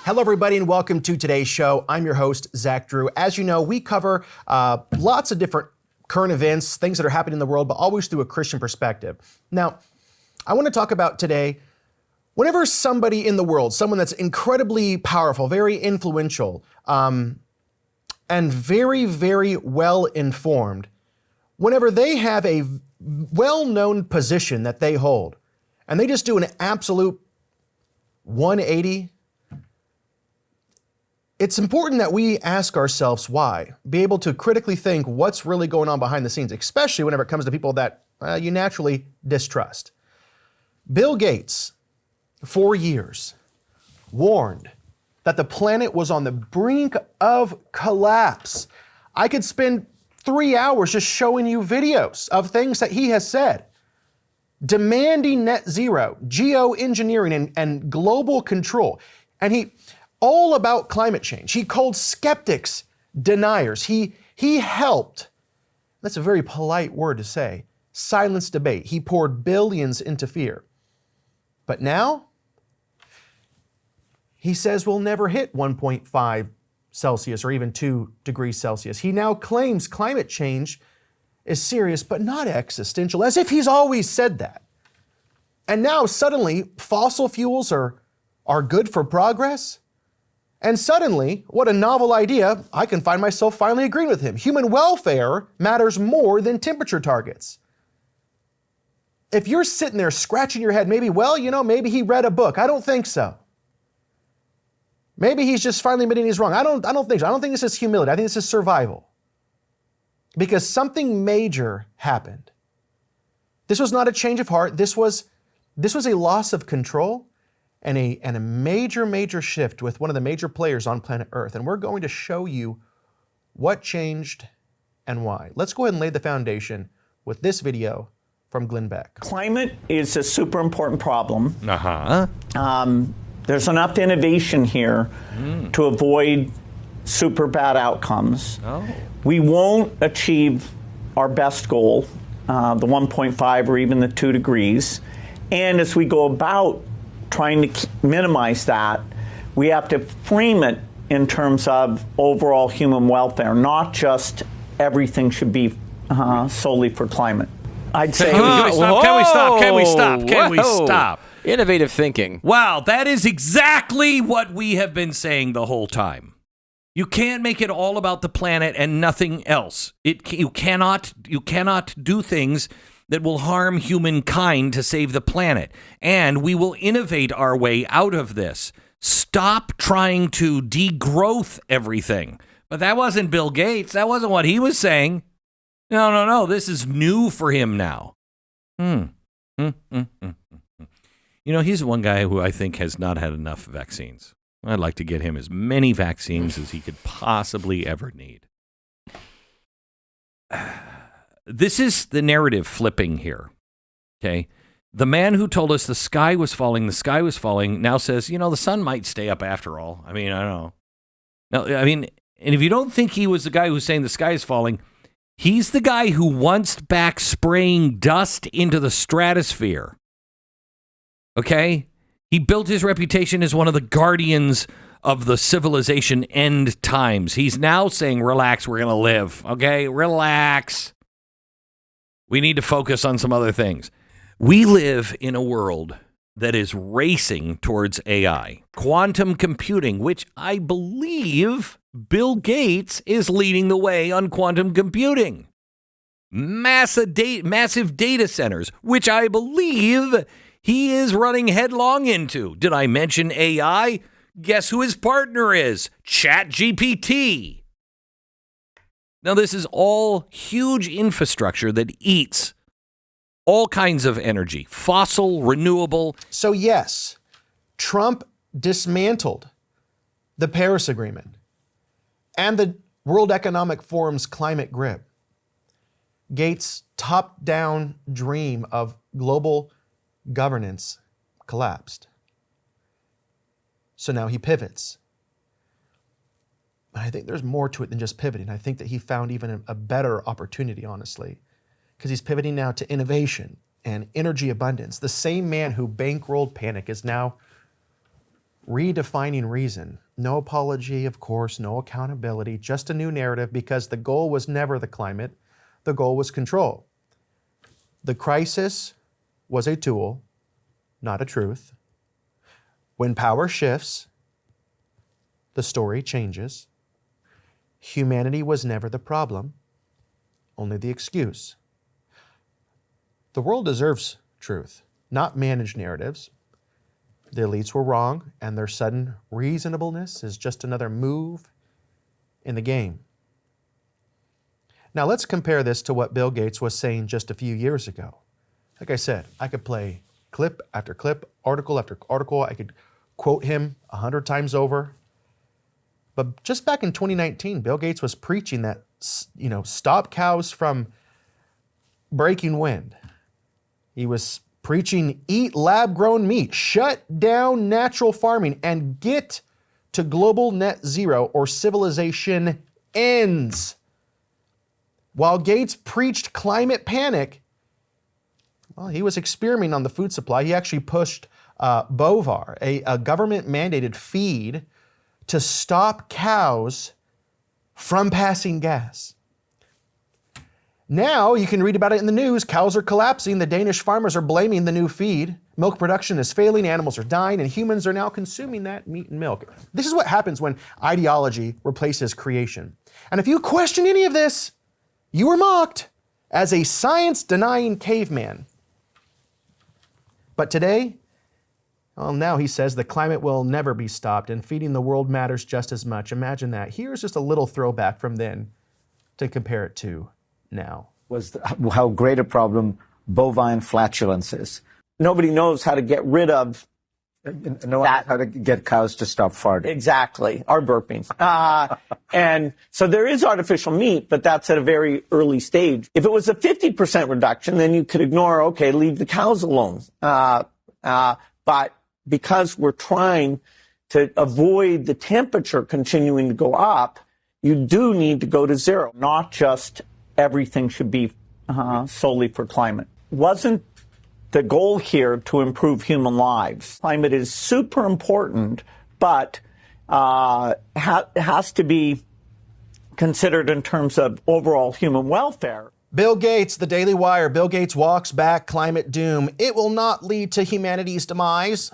Hello, everybody, and welcome to today's show. I'm your host, Zach Drew. As you know, we cover lots of different current events, things that are happening in the world, but always through a Christian perspective. Now, I want to talk about today, whenever somebody in the world, someone that's incredibly powerful, very influential, and very, very well informed, whenever they have a well-known position that they hold, and they just do an absolute 180, it's important that we ask ourselves why, be able to critically think what's really going on behind the scenes, especially whenever it comes to people that you naturally distrust. Bill Gates, for years, warned that the planet was on the brink of collapse. I could spend 3 hours just showing you videos of things that he has said, demanding net zero, geoengineering, and global control. And he all about climate change. He called skeptics deniers. He helped, that's a very polite word to say, silence debate. He poured billions into fear. But now, he says we'll never hit 1.5 Celsius or even 2 degrees Celsius. He now claims climate change is serious but not existential, as if he's always said that. And now suddenly fossil fuels are good for progress? And suddenly, what a novel idea, I can find myself finally agreeing with him. Human welfare matters more than temperature targets. If you're sitting there scratching your head, maybe he read a book. I don't think so. Maybe he's just finally admitting he's wrong. I don't think so. I don't think this is humility. I think this is survival. Because something major happened. This was not a change of heart. This was a loss of control and a major shift with one of the major players on planet Earth. And we're going to show you what changed and why. Let's go ahead and lay the foundation with this video from Glenn Beck. Climate is a super important problem. Uh-huh. There's enough innovation here to avoid super bad outcomes. Oh. We won't achieve our best goal, the 1.5 or even the 2 degrees. And as we go about trying to minimize that, we have to frame it in terms of overall human welfare, not just everything should be solely for climate. I'd say... Can we stop? Innovative thinking. Wow, that is exactly what we have been saying the whole time. You can't make it all about the planet and nothing else. You cannot do things that will harm humankind to save the planet. And we will innovate our way out of this. Stop trying to degrowth everything. But that wasn't Bill Gates. That wasn't what he was saying. No. This is new for him now. He's one guy who I think has not had enough vaccines. I'd like to get him as many vaccines as he could possibly ever need. This is the narrative flipping here, okay? The man who told us the sky was falling, now says, the sun might stay up after all. I don't know. And if you don't think he was the guy who's saying the sky is falling, he's the guy who wants back spraying dust into the stratosphere, okay? He built his reputation as one of the guardians of the civilization end times. He's now saying, relax, we're going to live, okay? Relax. We need to focus on some other things. We live in a world that is racing towards AI, quantum computing, which I believe Bill Gates is leading the way on quantum computing. Massive data centers, which I believe he is running headlong into. Did I mention AI? Guess who his partner is? ChatGPT. Now, this is all huge infrastructure that eats all kinds of energy, fossil, renewable. So yes, Trump dismantled the Paris Agreement and the World Economic Forum's climate grip. Gates' top-down dream of global governance collapsed. So now he pivots. But I think there's more to it than just pivoting. I think that he found even a better opportunity, honestly, because he's pivoting now to innovation and energy abundance. The same man who bankrolled panic is now redefining reason. No apology, of course, no accountability, just a new narrative, because the goal was never the climate, the goal was control. The crisis was a tool, not a truth. When power shifts, the story changes. Humanity was never the problem, only the excuse. The world deserves truth, not managed narratives. The elites were wrong, and their sudden reasonableness is just another move in the game. Now let's compare this to what Bill Gates was saying just a few years ago. Like I said, I could play clip after clip, article after article. I could quote him 100 times over. But just back in 2019, Bill Gates was preaching that, stop cows from breaking wind. He was preaching eat lab-grown meat, shut down natural farming, and get to global net zero or civilization ends. While Gates preached climate panic, well, he was experimenting on the food supply. He actually pushed Bovar, a government-mandated feed, to stop cows from passing gas. Now, you can read about it in the news. Cows are collapsing. The Danish farmers are blaming the new feed. Milk production is failing. Animals are dying, and humans are now consuming that meat and milk. This is what happens when ideology replaces creation. And if you question any of this, you were mocked as a science-denying caveman. But today, well, now he says the climate will never be stopped and feeding the world matters just as much. Imagine that. Here's just a little throwback from then to compare it to now. How great a problem bovine flatulence is. Nobody knows how to get rid of No one knows how to get cows to stop farting. Exactly, or burping. And so there is artificial meat, but that's at a very early stage. If it was a 50% reduction, then you could ignore, okay, leave the cows alone. But because we're trying to avoid the temperature continuing to go up, you do need to go to zero. Not just everything should be solely for climate. Wasn't the goal here to improve human lives? Climate is super important, but has to be considered in terms of overall human welfare. Bill Gates, the Daily Wire. Bill Gates walks back climate doom. It will not lead to humanity's demise.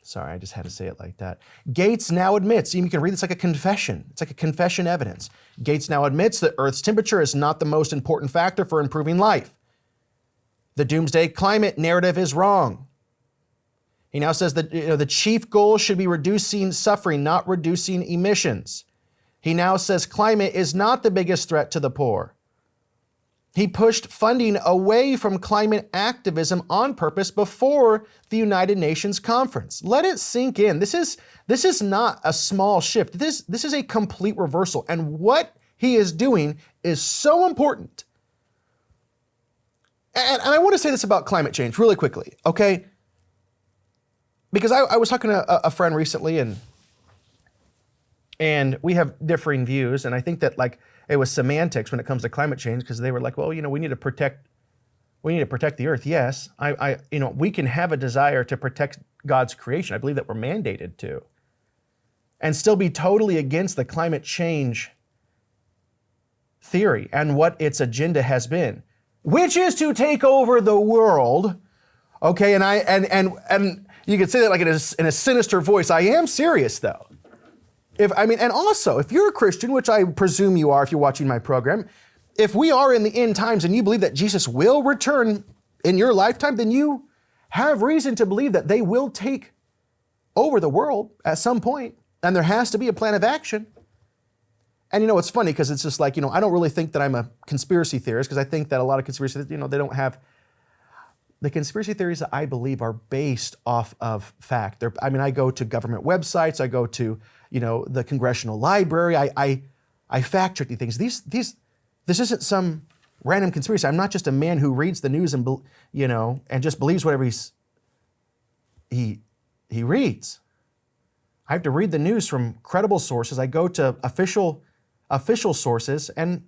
Sorry, I just had to say it like that. Gates now admits, you can read this like a confession. It's like a confession evidence. Gates now admits that Earth's temperature is not the most important factor for improving life. The doomsday climate narrative is wrong. He now says that the chief goal should be reducing suffering, not reducing emissions. He now says climate is not the biggest threat to the poor. He pushed funding away from climate activism on purpose before the United Nations conference. Let it sink in. This is not a small shift. This is a complete reversal. And what he is doing is so important. And I want to say this about climate change really quickly, okay? Because I was talking to a friend recently, and we have differing views, and I think that it was semantics when it comes to climate change, because they were like, well, we need to protect the earth. Yes, we can have a desire to protect God's creation. I believe that we're mandated to, and still be totally against the climate change theory and what its agenda has been, which is to take over the world. Okay, and you could say that like in a sinister voice. I am serious though. And also, if you're a Christian, which I presume you are if you're watching my program, if we are in the end times and you believe that Jesus will return in your lifetime, then you have reason to believe that they will take over the world at some point, and there has to be a plan of action. And it's funny because it's just like, I don't really think that I'm a conspiracy theorist, because I think that a lot of conspiracy, they don't have, the conspiracy theories that I believe are based off of fact. I go to government websites, I go to, the Congressional Library, I fact check these things. This isn't some random conspiracy. I'm not just a man who reads the news and, and just believes whatever he reads. I have to read the news from credible sources. I go to official sources and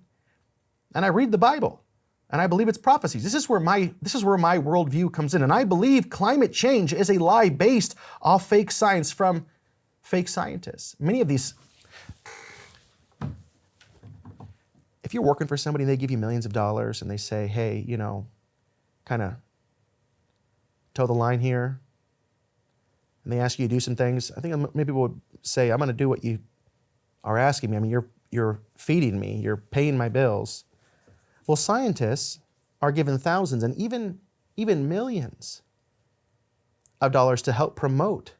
I read the Bible. And I believe it's prophecies. This is where my worldview comes in. And I believe climate change is a lie based off fake science from fake scientists. Many of these, if you're working for somebody and they give you millions of dollars and they say, hey, you know, kind of toe the line here, and they ask you to do some things, I think maybe people would say, I'm going to do what you are asking me. I mean, you're feeding me, you're paying my bills. Well, scientists are given thousands and even millions of dollars to help promote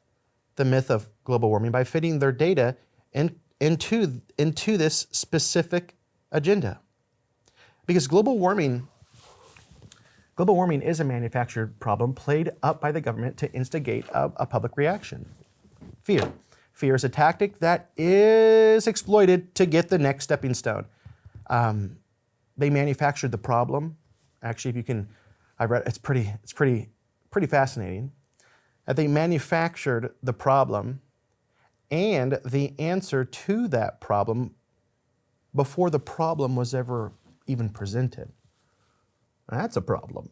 the myth of global warming by fitting their data into this specific agenda. Because global warming is a manufactured problem played up by the government to instigate a public reaction. Fear. Fear is a tactic that is exploited to get the next stepping stone. They manufactured the problem. Actually, if you can, I read it's pretty fascinating. That they manufactured the problem and the answer to that problem before the problem was ever even presented. That's a problem.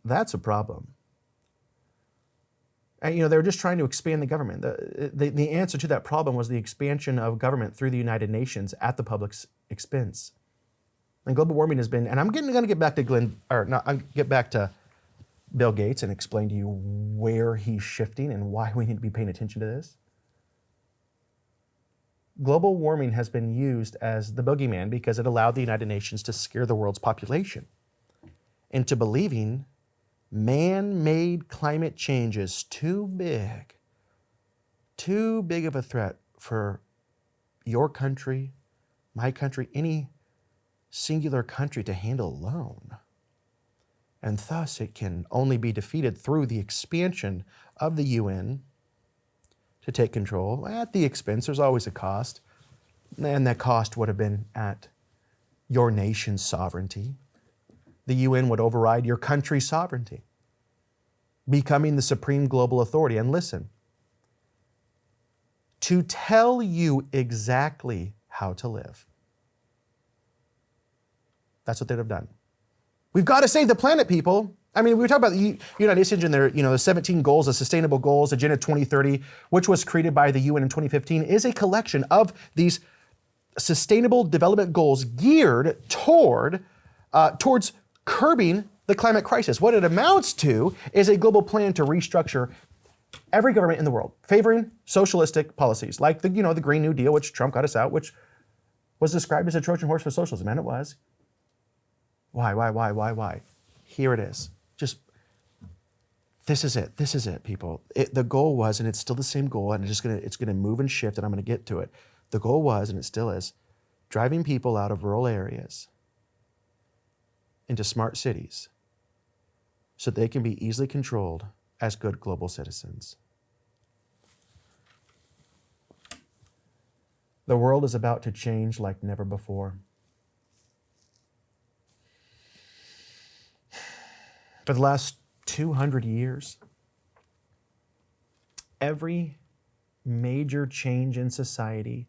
That's a problem. And, you know, they were just trying to expand the government. The answer to that problem was the expansion of government through the United Nations at the public's expense. And global warming has been, and I'm going to get back to Bill Gates and explain to you where he's shifting and why we need to be paying attention to this. Global warming has been used as the boogeyman because it allowed the United Nations to scare the world's population into believing man-made climate change is too big of a threat for your country, my country, any singular country to handle alone. And thus it can only be defeated through the expansion of the UN to take control at the expense. There's always a cost. And that cost would have been at your nation's sovereignty. The UN would override your country's sovereignty, becoming the supreme global authority. And listen, to tell you exactly how to live. That's what they'd have done. We've got to save the planet, people. I mean, we talk about the United Nations and their, the 17 goals, the Sustainable Goals, Agenda 2030, which was created by the UN in 2015, is a collection of these sustainable development goals geared towards curbing the climate crisis. What it amounts to is a global plan to restructure every government in the world, favoring socialistic policies, like the Green New Deal, which Trump got us out, which was described as a Trojan horse for socialism, and it was. Why? Here it is. This is it, people. The goal was, and it's still the same goal, and it's gonna move and shift, and I'm gonna get to it. The goal was, and it still is, driving people out of rural areas into smart cities so they can be easily controlled as good global citizens. The world is about to change like never before. For the last 200 years, every major change in society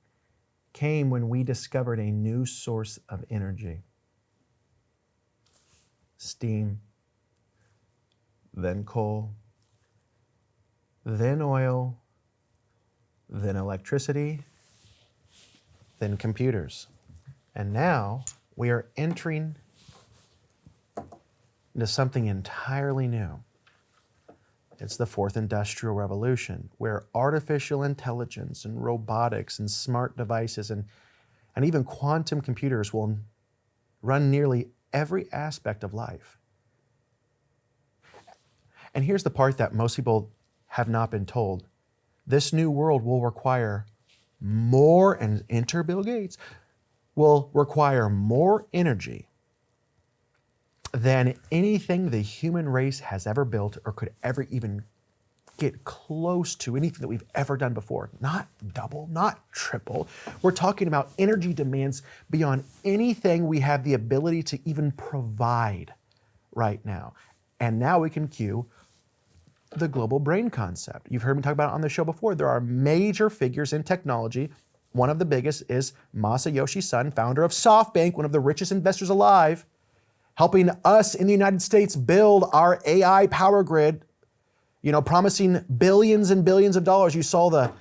came when we discovered a new source of energy. Steam, then coal, then oil, then electricity, then computers. And now we are entering into something entirely new. It's the fourth industrial revolution, where artificial intelligence and robotics and smart devices and even quantum computers will run nearly every aspect of life. And here's the part that most people have not been told. This new world will require more, and enter Bill Gates, will require more energy than anything the human race has ever built or could ever even get close to anything that we've ever done before. Not double, not triple. We're talking about energy demands beyond anything we have the ability to even provide right now. And now we can cue the global brain concept. You've heard me talk about it on the show before. There are major figures in technology. One of the biggest is Masayoshi Son, founder of SoftBank, one of the richest investors alive, helping us in the United States build our AI power grid, promising billions and billions of dollars. You saw the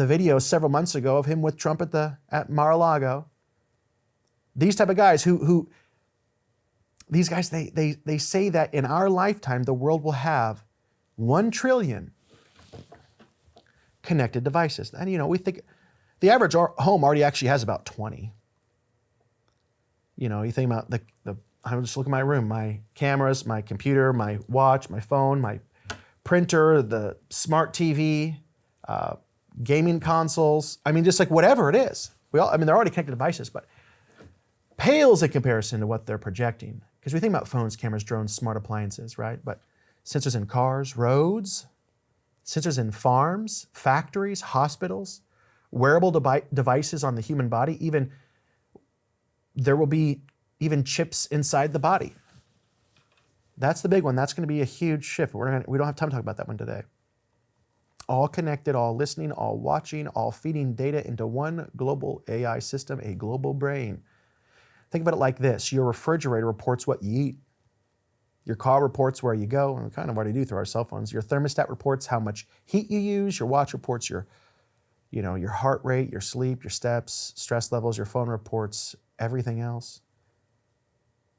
video several months ago of him with Trump at Mar-a-Lago. These type of guys these guys, they say that in our lifetime, the world will have 1 trillion connected devices. And, we think the average home already actually has about 20. You think about I just look at my room, my cameras, my computer, my watch, my phone, my printer, the smart TV, gaming consoles. Just like whatever it is. They're already connected devices, but pales in comparison to what they're projecting. Because we think about phones, cameras, drones, smart appliances, right? But sensors in cars, roads, sensors in farms, factories, hospitals, wearable devices on the human body, there will be even chips inside the body. That's the big one. That's going to be a huge shift. We don't have time to talk about that one today. All connected, all listening, all watching, all feeding data into one global AI system, a global brain. Think about it like this. Your refrigerator reports what you eat. Your car reports where you go, and we kind of already do through our cell phones. Your thermostat reports how much heat you use. Your watch reports your heart rate, your sleep, your steps, stress levels. Your phone reports everything else.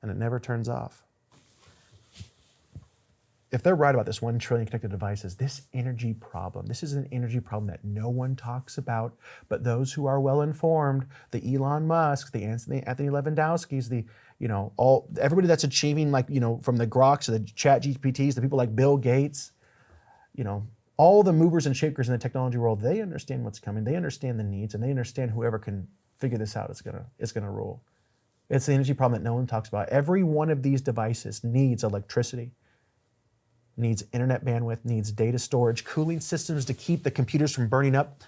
And it never turns off. If they're right about this 1 trillion connected devices, this energy problem, this is an energy problem that no one talks about, but those who are well informed, the Elon Musk, the Anthony Lewandowskis, everybody that's achieving from the Groks to the Chat GPTs, the people like Bill Gates, all the movers and shakers in the technology world, they understand what's coming, they understand the needs, and they understand whoever can figure this out is gonna rule. It's the energy problem that no one talks about. Every one of these devices needs electricity, needs internet bandwidth, needs data storage, cooling systems to keep the computers from burning up.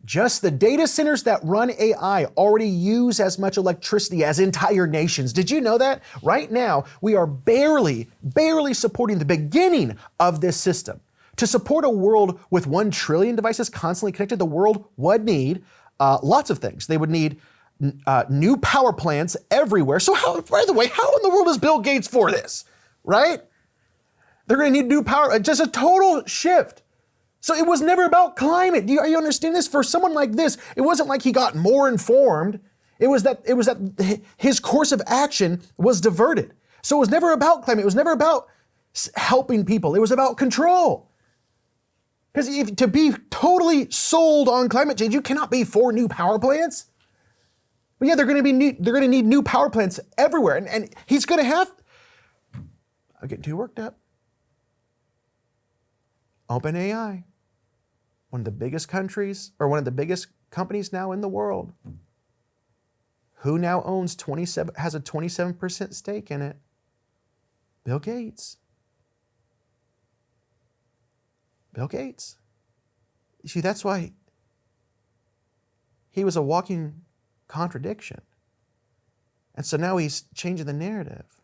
Just the data centers that run AI already use as much electricity as entire nations. Did you know that? Right now, we are barely supporting the beginning of this system. To support a world with 1 trillion devices constantly connected, the world would need lots of things. They would need new power plants everywhere. So by the way, how in the world is Bill Gates for this, right? They're going to need new power, just a total shift. So it was never about climate. Are you understanding this? For someone like this, it wasn't like he got more informed. It was that his course of action was diverted. So it was never about climate. It was never about helping people. It was about control. Because to be totally sold on climate change, you cannot be for new power plants. But yeah, they're going to need new power plants everywhere, and he's going to have. I'm getting too worked up. OpenAI, one of the biggest countries, or one of the biggest companies now in the world, who now has a 27% stake in it? Bill Gates. Bill Gates. You see, that's why he was a walking contradiction. And so now he's changing the narrative.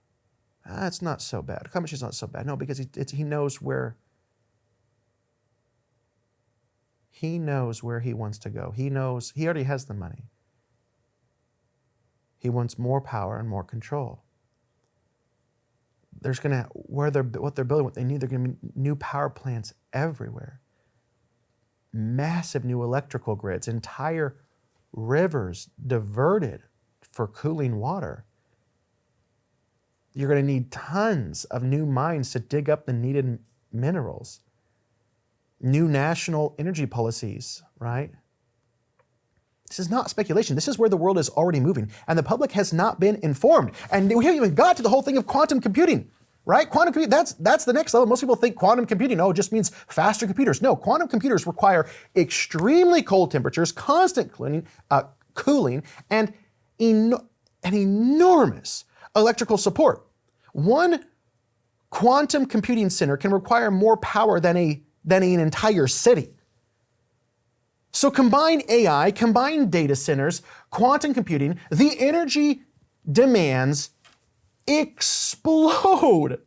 It's not so bad. Climate change is not so bad. No, because he knows where he wants to go. He already has the money. He wants more power and more control. What they're building, what they need, they're going to be new power plants everywhere. Massive new electrical grids, entire rivers diverted for cooling water. You're going to need tons of new mines to dig up the needed minerals. New national energy policies, right? This is not speculation. This is where the world is already moving. And the public has not been informed. And we haven't even got to the whole thing of quantum computing, right? Quantum computing, that's the next level. Most people think quantum computing, it just means faster computers. No, quantum computers require extremely cold temperatures, constant cooling, and an enormous electrical support. One quantum computing center can require more power than an entire city. So combine AI, combine data centers, quantum computing, the energy demands explode.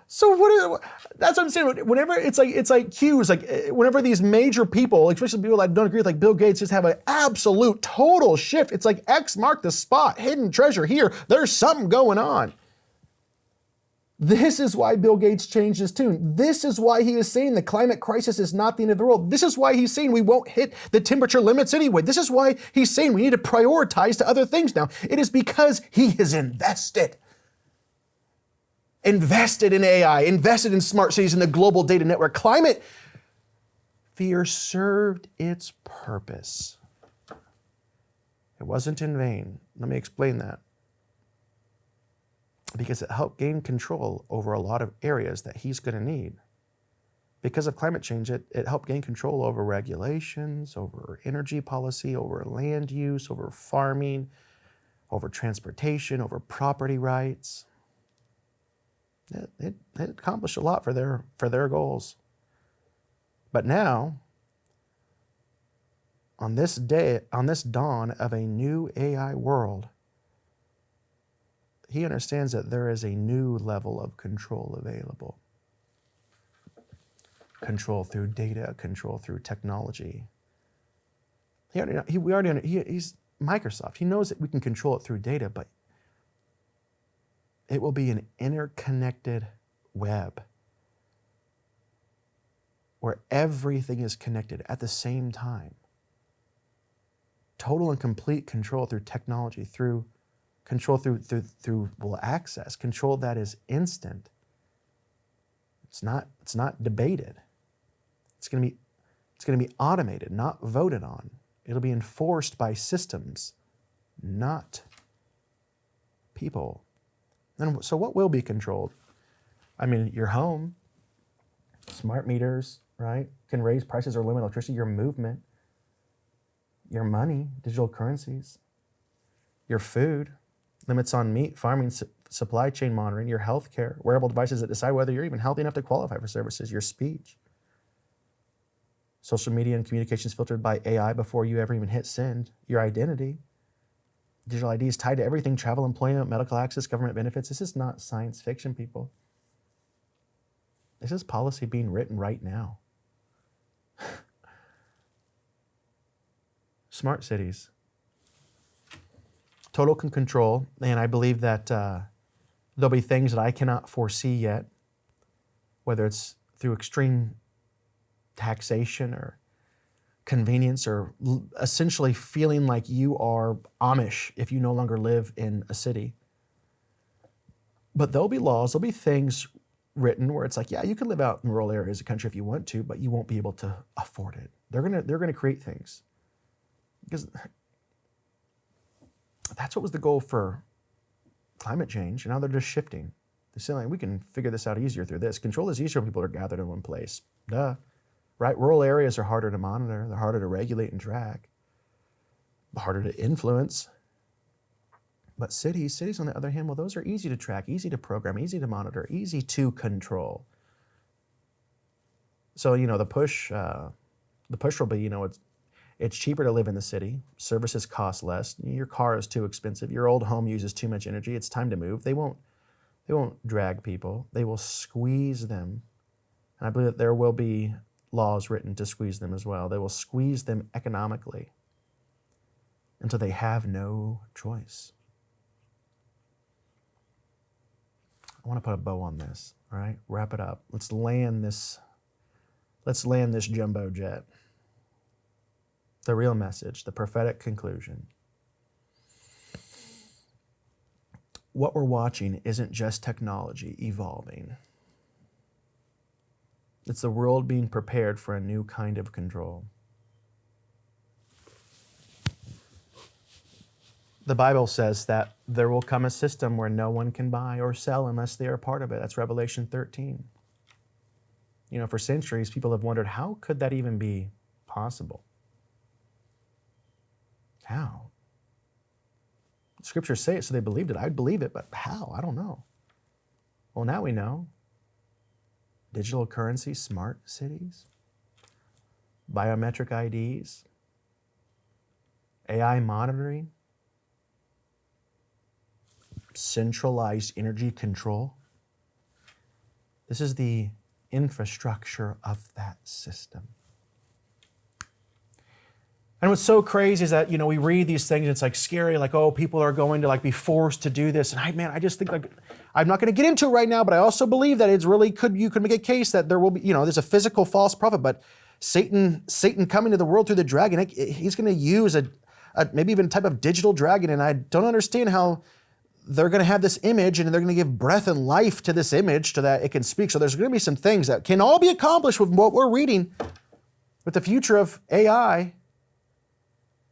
So that's what I'm saying. Whenever it's like cues, like whenever these major people, especially people that don't agree with like Bill Gates, just have an absolute total shift. It's like X marked the spot, hidden treasure here. There's something going on. This is why Bill Gates changed his tune. This is why he is saying the climate crisis is not the end of the world. This is why he's saying we won't hit the temperature limits anyway. This is why he's saying we need to prioritize to other things now. It is because he has invested in AI, invested in smart cities and the global data network. Climate fear served its purpose. It wasn't in vain. Let me explain that. Because it helped gain control over a lot of areas that he's going to need. Because of climate change, it helped gain control over regulations, over energy policy, over land use, over farming, over transportation, over property rights. It accomplished a lot for their goals. But now, on this dawn of a new AI world, he understands that there is a new level of control available. Control through data, control through technology. He's Microsoft. He knows that we can control it through data, but it will be an interconnected web where everything is connected at the same time. Total and complete control through technology, through access, control that is instant. It's not debated. It's going to be automated, not voted on. It'll be enforced by systems, not people. And so what will be controlled? I mean, your home, smart meters, right? Can raise prices or limit electricity, your movement, your money, digital currencies, your food, limits on meat, farming, supply chain monitoring, your health care, wearable devices that decide whether you're even healthy enough to qualify for services, your speech, social media and communications filtered by AI before you ever even hit send, your identity, digital IDs tied to everything, travel, employment, medical access, government benefits. This is not science fiction, people. This is policy being written right now. Smart cities. Total control, and I believe that there'll be things that I cannot foresee yet, whether it's through extreme taxation or convenience or essentially feeling like you are Amish if you no longer live in a city. But there'll be laws, there'll be things written where it's like, yeah, you can live out in rural areas of the country if you want to, but you won't be able to afford it. They're gonna create things. Because that's what was the goal for climate change, and now they're just shifting. They're saying, like, we can figure this out easier through this. Control is easier when people are gathered in one place. Duh. Right? Rural areas are harder to monitor. They're harder to regulate and track. Harder to influence. But cities on the other hand, well, those are easy to track, easy to program, easy to monitor, easy to control. So, the push will be, it's cheaper to live in the city. Services cost less. Your car is too expensive. Your old home uses too much energy. It's time to move. They won't drag people. They will squeeze them. And I believe that there will be laws written to squeeze them as well. They will squeeze them economically until they have no choice. I want to put a bow on this, all right? Wrap it up. Let's land this jumbo jet. The real message, the prophetic conclusion. What we're watching isn't just technology evolving. It's the world being prepared for a new kind of control. The Bible says that there will come a system where no one can buy or sell unless they are part of it. That's Revelation 13. For centuries, people have wondered, how could that even be possible? How? Scriptures say it, so they believed it. I'd believe it, but how? I don't know. Well, now we know. Digital currency, smart cities, biometric IDs, AI monitoring, centralized energy control. This is the infrastructure of that system. And what's so crazy is that, we read these things and it's like scary, like, oh, people are going to like be forced to do this. And I just think like, I'm not going to get into it right now, but I also believe that it's really you could make a case that there will be, there's a physical false prophet, but Satan coming to the world through the dragon, he's going to use a maybe even a type of digital dragon. And I don't understand how they're going to have this image and they're going to give breath and life to this image so that it can speak. So there's going to be some things that can all be accomplished with what we're reading with the future of AI.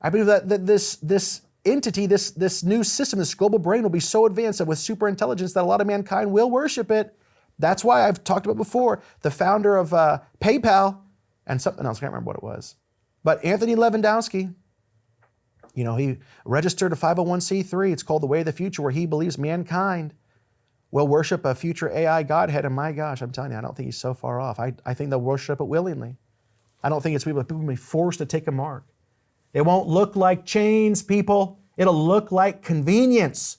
I believe that this entity, this new system, this global brain will be so advanced that with super intelligence that a lot of mankind will worship it. That's why I've talked about before, the founder of PayPal and something else, I can't remember what it was. But Anthony Lewandowski, he registered a 501c3. It's called The Way of the Future, where he believes mankind will worship a future AI godhead. And my gosh, I'm telling you, I don't think he's so far off. I think they'll worship it willingly. I don't think it's people will be forced to take a mark. It won't look like chains, people. It'll look like convenience.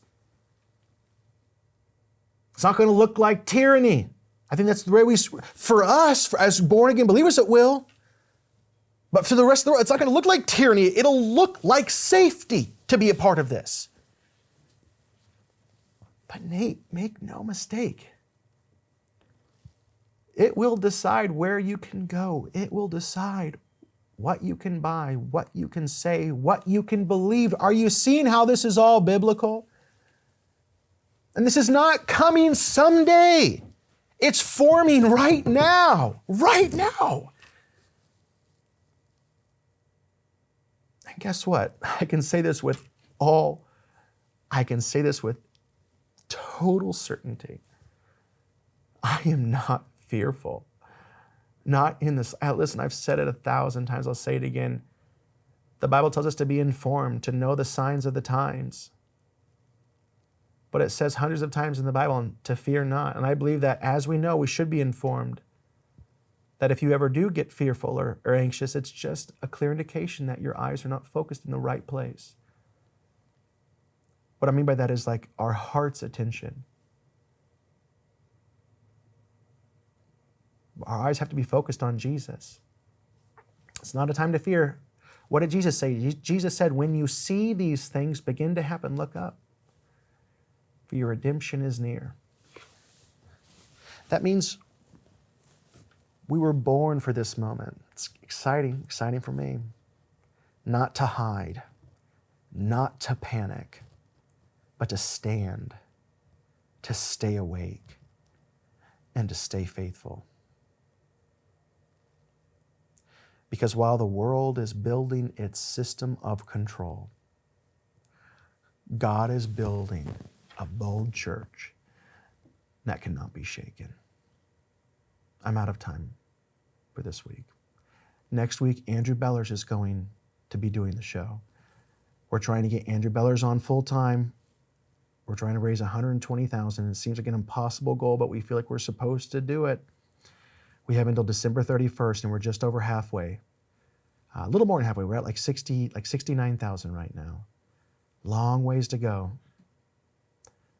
It's not going to look like tyranny. I think that's the way for us, as born-again believers, it will. But for the rest of the world, it's not going to look like tyranny. It'll look like safety to be a part of this. But Nate, make no mistake. It will decide where you can go. It will decide what you can buy, what you can say, what you can believe. Are you seeing how this is all biblical? And this is not coming someday. It's forming right now. Right now. And guess what? I can say this with total certainty. I am not fearful. Not in this. Listen, I've said it 1,000 times. I'll say it again. The Bible tells us to be informed, to know the signs of the times. But it says hundreds of times in the Bible to fear not. And I believe that as we know, we should be informed. That if you ever do get fearful or anxious, it's just a clear indication that your eyes are not focused in the right place. What I mean by that is like our heart's attention. Our eyes have to be focused on Jesus. It's not a time to fear. What did Jesus say? Jesus said, when you see these things begin to happen, look up, for your redemption is near. That means we were born for this moment. It's exciting for me. Not to hide, not to panic, but to stand, to stay awake, and to stay faithful. Because while the world is building its system of control, God is building a bold church that cannot be shaken. I'm out of time for this week. Next week, Andrew Bellers is going to be doing the show. We're trying to get Andrew Bellers on full time. We're trying to raise $120,000. It seems like an impossible goal, but we feel like we're supposed to do it. We have until December 31st, and we're just over halfway. A little more than halfway. We're at like 69,000 right now. Long ways to go.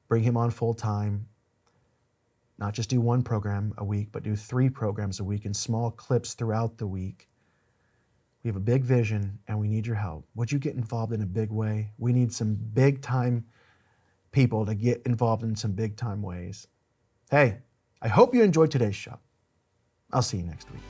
Bring him on full time. Not just do one program a week, but do 3 programs a week in small clips throughout the week. We have a big vision, and we need your help. Would you get involved in a big way? We need some big-time people to get involved in some big-time ways. Hey, I hope you enjoyed today's show. I'll see you next week.